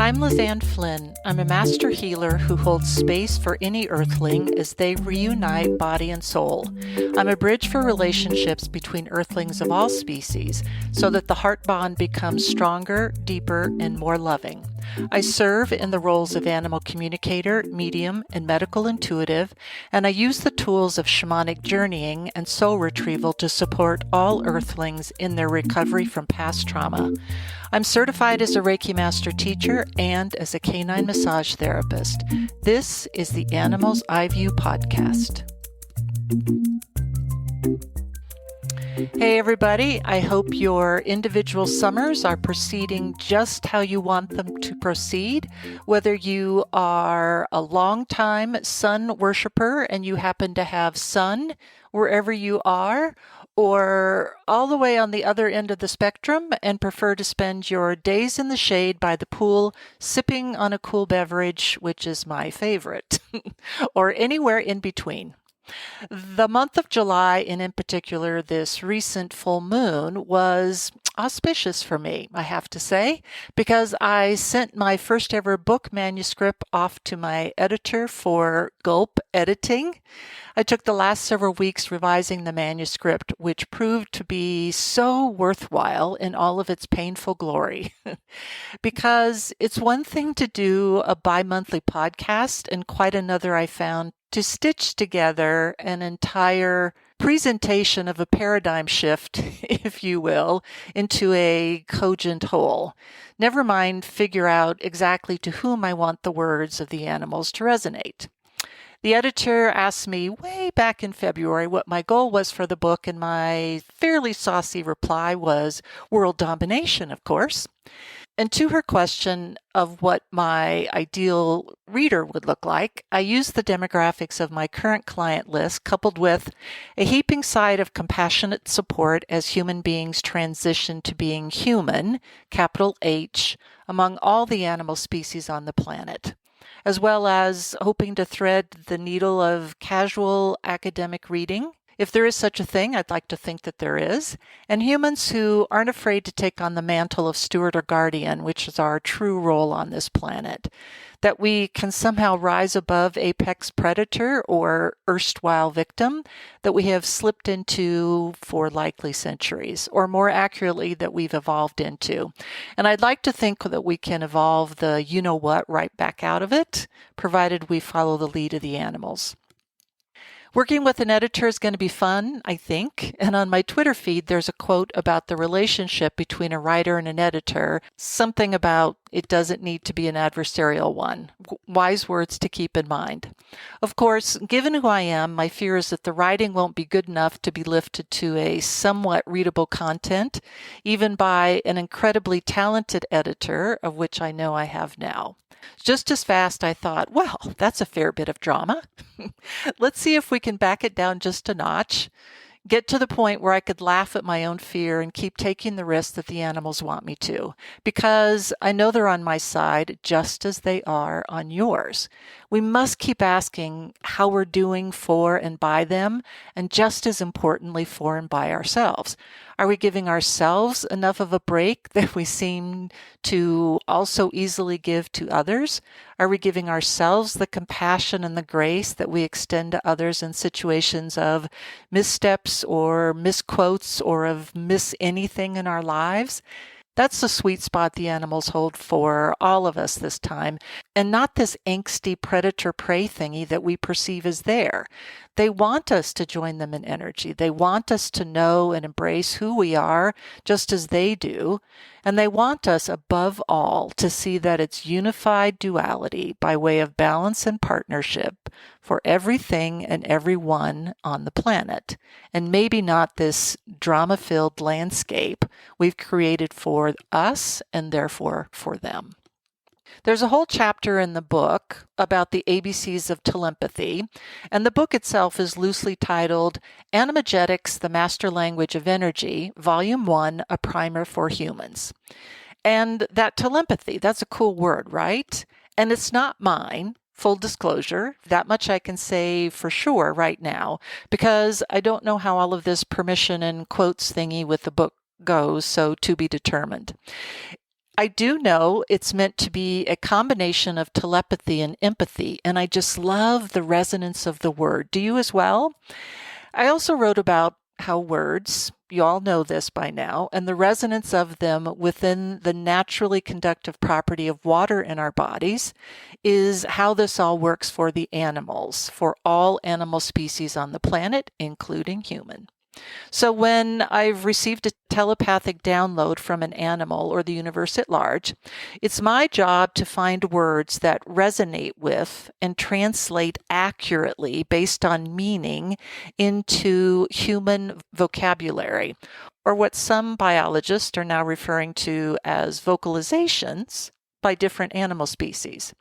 I'm Lizanne Flynn. I'm a master healer who holds space for any earthling as they reunite body and soul. I'm a bridge for relationships between earthlings of all species so that the heart bond becomes stronger, deeper, and more loving. I serve in the roles of animal communicator, medium, and medical intuitive, and I use the tools of shamanic journeying and soul retrieval to support all earthlings in their recovery from past trauma. I'm certified as a Reiki Master Teacher and as a canine massage therapist. This is the Animals I View podcast. Hey everybody, I hope your individual summers are proceeding just how you want them to proceed. Whether you are a long-time sun worshiper and you happen to have sun wherever you are, or all the way on the other end of the spectrum and prefer to spend your days in the shade by the pool, sipping on a cool beverage, which is my favorite, or anywhere in between. The month of July, and in particular this recent full moon, was auspicious for me, I have to say, because I sent my first ever book manuscript off to my editor for Gulp editing. I took the last several weeks revising the manuscript, which proved to be so worthwhile in all of its painful glory. Because it's one thing to do a bi-monthly podcast, and quite another, I found, to stitch together an entire presentation of a paradigm shift, if you will, into a cogent whole. Never mind figure out exactly to whom I want the words of the animals to resonate. The editor asked me way back in February what my goal was for the book, and my fairly saucy reply was world domination, of course. And to her question of what my ideal reader would look like, I used the demographics of my current client list coupled with a heaping side of compassionate support as human beings transition to being human, capital H, among all the animal species on the planet, as well as hoping to thread the needle of casual academic reading. If there is such a thing, I'd like to think that there is, and humans who aren't afraid to take on the mantle of steward or guardian, which is our true role on this planet, that we can somehow rise above apex predator or erstwhile victim that we have slipped into for likely centuries, or more accurately, that we've evolved into. And I'd like to think that we can evolve the you-know-what right back out of it, provided we follow the lead of the animals. Working with an editor is going to be fun, I think, and on my Twitter feed there's a quote about the relationship between a writer and an editor, something about it doesn't need to be an adversarial one. Wise words to keep in mind. Of course, given who I am, my fear is that the writing won't be good enough to be lifted to a somewhat readable content, even by an incredibly talented editor, of which I know I have now. Just as fast, I thought, well, that's a fair bit of drama. Let's see if we can back it down just a notch, get to the point where I could laugh at my own fear and keep taking the risk that the animals want me to, because I know they're on my side just as they are on yours. We must keep asking how we're doing for and by them, and just as importantly, for and by ourselves. Are we giving ourselves enough of a break that we seem to also easily give to others? Are we giving ourselves the compassion and the grace that we extend to others in situations of missteps or misquotes or of miss anything in our lives? That's the sweet spot the animals hold for all of us this time, and not this angsty predator-prey thingy that we perceive as there. They want us to join them in energy. They want us to know and embrace who we are, just as they do, and they want us, above all, to see that it's unified duality by way of balance and partnership for everything and everyone on the planet, and maybe not this drama-filled landscape we've created for us and therefore for them. There's a whole chapter in the book about the ABCs of telepathy, and the book itself is loosely titled Animagetics, the Master Language of Energy, Volume 1, A Primer for Humans. And that telepathy, that's a cool word, right? And it's not mine. Full disclosure, that much I can say for sure right now, because I don't know how all of this permission and quotes thingy with the book goes, so to be determined. I do know it's meant to be a combination of telepathy and empathy, and I just love the resonance of the word. Do you as well? I also wrote about how words, you all know this by now, and the resonance of them within the naturally conductive property of water in our bodies is how this all works for the animals, for all animal species on the planet, including human. So when I've received a telepathic download from an animal or the universe at large, it's my job to find words that resonate with and translate accurately based on meaning into human vocabulary, or what some biologists are now referring to as vocalizations by different animal species,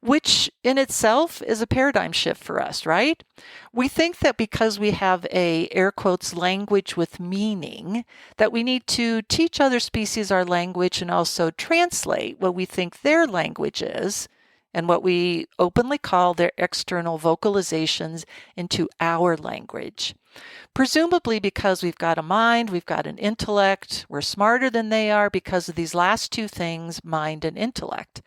which in itself is a paradigm shift for us, right? We think that because we have a, air quotes, language with meaning, that we need to teach other species our language and also translate what we think their language is and what we openly call their external vocalizations into our language. Presumably because we've got a mind, we've got an intellect, we're smarter than they are because of these last two things, mind and intellect.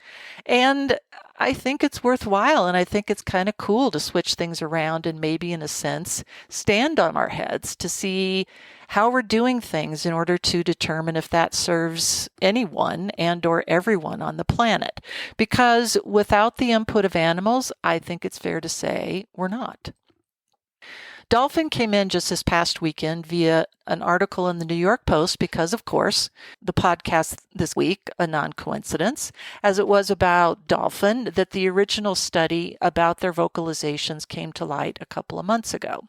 And I think it's worthwhile, and I think it's kind of cool to switch things around and maybe, in a sense, stand on our heads to see how we're doing things in order to determine if that serves anyone and or everyone on the planet. Because without the input of animals, I think it's fair to say we're not. Dolphin came in just this past weekend via an article in the New York Post because, of course, the podcast this week, a non-coincidence, as it was about dolphin, that the original study about their vocalizations came to light a couple of months ago.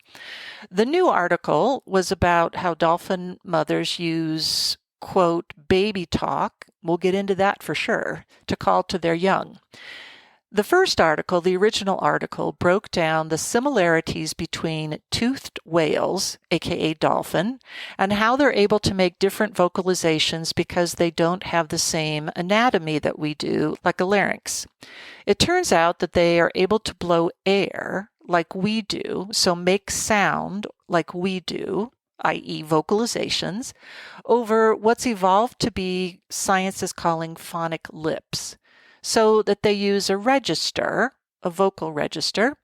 The new article was about how dolphin mothers use, quote, baby talk, we'll get into that for sure, to call to their young. The first article, the original article, broke down the similarities between toothed whales, aka dolphin, and how they're able to make different vocalizations because they don't have the same anatomy that we do, like a larynx. It turns out that they are able to blow air like we do, so make sound like we do, i.e. vocalizations, over what's evolved to be science is calling phonic lips. So that they use a register, a vocal register.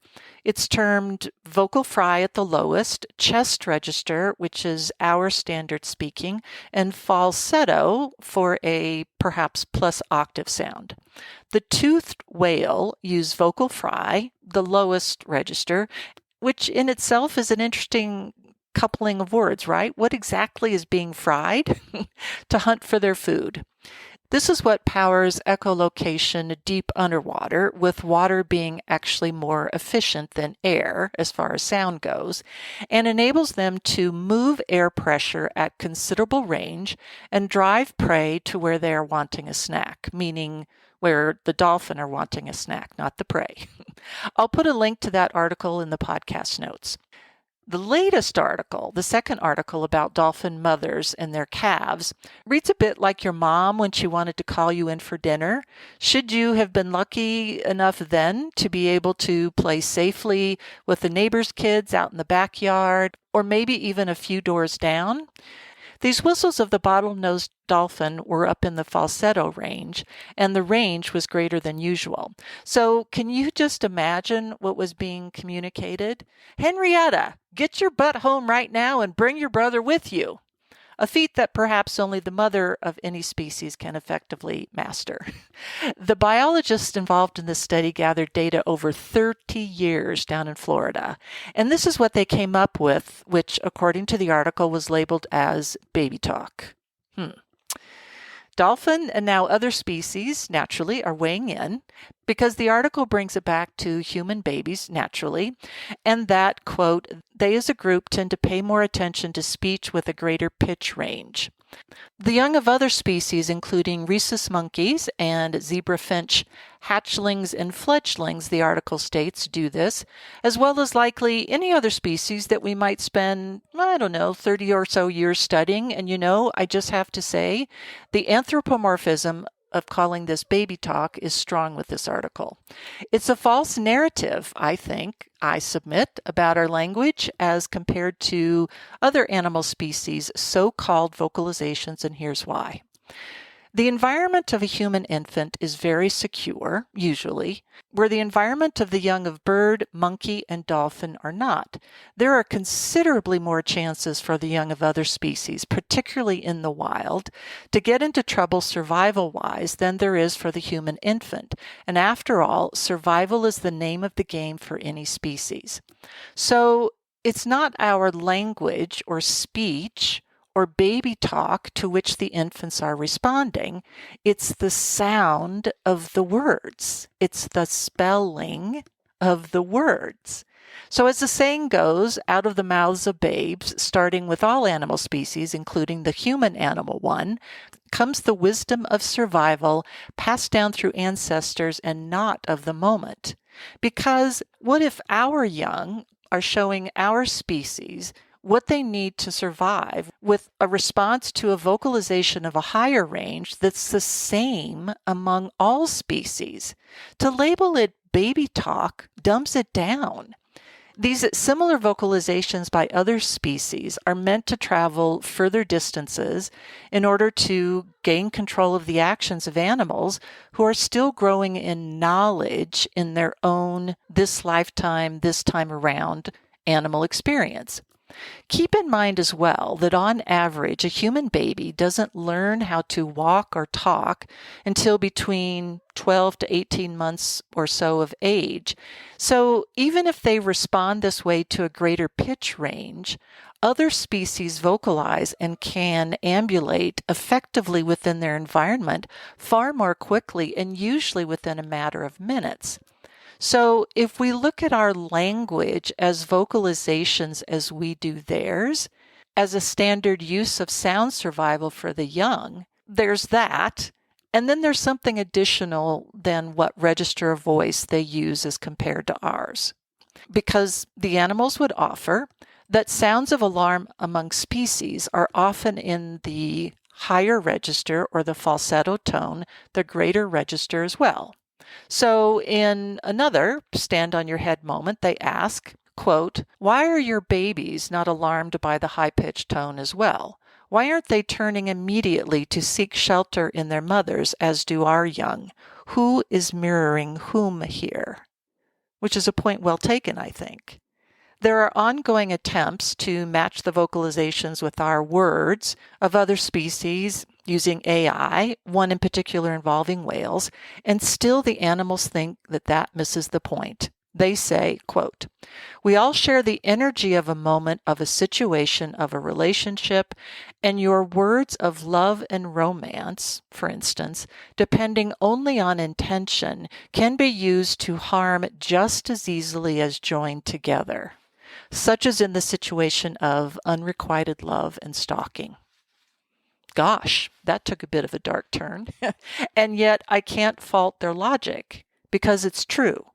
It's termed vocal fry at the lowest, chest register, which is our standard speaking, and falsetto for a perhaps plus octave sound. The toothed whale use vocal fry, the lowest register, which in itself is an interesting coupling of words, right? What exactly is being fried? To hunt for their food. This is what powers echolocation deep underwater, with water being actually more efficient than air as far as sound goes, and enables them to move air pressure at considerable range and drive prey to where they are wanting a snack, meaning where the dolphin are wanting a snack, not the prey. I'll put a link to that article in the podcast notes. The latest article, the second article about dolphin mothers and their calves, reads a bit like your mom when she wanted to call you in for dinner. Should you have been lucky enough then to be able to play safely with the neighbor's kids out in the backyard, or maybe even a few doors down? These whistles of the bottlenose dolphin were up in the falsetto range, and the range was greater than usual. So can you just imagine what was being communicated? Henrietta, get your butt home right now and bring your brother with you. A feat that perhaps only the mother of any species can effectively master. The biologists involved in this study gathered data over 30 years down in Florida, and this is what they came up with, which, according to the article, was labeled as baby talk. Dolphin and now other species, naturally, are weighing in because the article brings it back to human babies, naturally, and that, quote, they as a group tend to pay more attention to speech with a greater pitch range. The young of other species, including rhesus monkeys and zebra finch hatchlings and fledglings, the article states, do this, as well as likely any other species that we might spend, 30 or so years studying. And I just have to say, the anthropomorphism of calling this baby talk is strong with this article. It's a false narrative, I think, I submit, about our language as compared to other animal species' so-called vocalizations, and here's why. The environment of a human infant is very secure, usually, where the environment of the young of bird, monkey, and dolphin are not. There are considerably more chances for the young of other species, particularly in the wild, to get into trouble survival-wise than there is for the human infant. And after all, survival is the name of the game for any species. So it's not our language or speech or baby talk to which the infants are responding. It's the sound of the words. It's the spelling of the words. So as the saying goes, out of the mouths of babes, starting with all animal species, including the human animal one, comes the wisdom of survival passed down through ancestors and not of the moment. Because what if our young are showing our species what they need to survive with a response to a vocalization of a higher range that's the same among all species? To label it baby talk dumbs it down. These similar vocalizations by other species are meant to travel further distances in order to gain control of the actions of animals who are still growing in knowledge in their own this lifetime, this time around animal experience. Keep in mind as well that on average, a human baby doesn't learn how to walk or talk until between 12 to 18 months or so of age. So even if they respond this way to a greater pitch range, other species vocalize and can ambulate effectively within their environment far more quickly and usually within a matter of minutes. So if we look at our language as vocalizations as we do theirs, as a standard use of sound survival for the young, there's that. And then there's something additional than what register of voice they use as compared to ours. Because the animals would offer that sounds of alarm among species are often in the higher register or the falsetto tone, the greater register as well. So in another stand on your head moment, they ask, quote, "Why are your babies not alarmed by the high-pitched tone as well? Why aren't they turning immediately to seek shelter in their mothers as do our young? Who is mirroring whom here?" Which is a point well taken, I think. There are ongoing attempts to match the vocalizations with our words of other species using AI, one in particular involving whales, and still the animals think that that misses the point. They say, quote, "We all share the energy of a moment, of a situation, of a relationship, and your words of love and romance, for instance, depending only on intention, can be used to harm just as easily as joined together, such as in the situation of unrequited love and stalking." Gosh, that took a bit of a dark turn. And yet I can't fault their logic because it's true.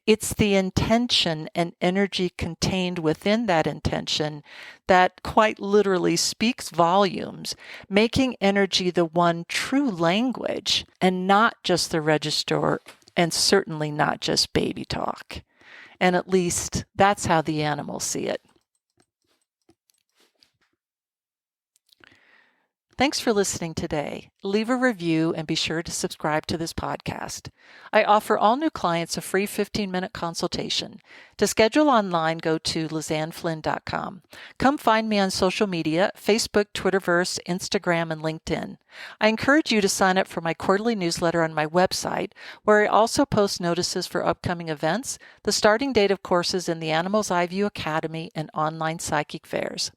It's the intention and energy contained within that intention that quite literally speaks volumes, making energy the one true language and not just the register and certainly not just baby talk. And at least that's how the animals see it. Thanks for listening today. Leave a review and be sure to subscribe to this podcast. I offer all new clients a free 15-minute consultation. To schedule online, go to lizanneflynn.com. Come find me on social media, Facebook, Twitterverse, Instagram, and LinkedIn. I encourage you to sign up for my quarterly newsletter on my website, where I also post notices for upcoming events, the starting date of courses in the Animals Eye View Academy, and online psychic fairs.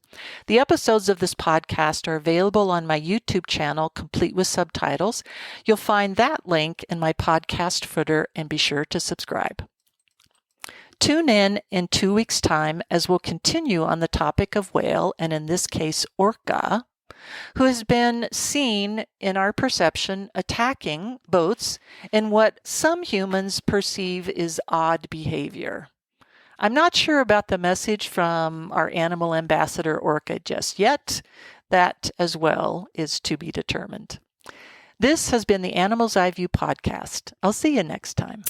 The episodes of this podcast are available on my YouTube channel, complete with subtitles. You'll find that link in my podcast footer, and be sure to subscribe. Tune in 2 weeks' time as we'll continue on the topic of whale, and in this case, orca, who has been seen in our perception attacking boats in what some humans perceive is odd behavior. I'm not sure about the message from our animal ambassador orca just yet. That as well is to be determined. This has been the Animals Eye View podcast. I'll see you next time.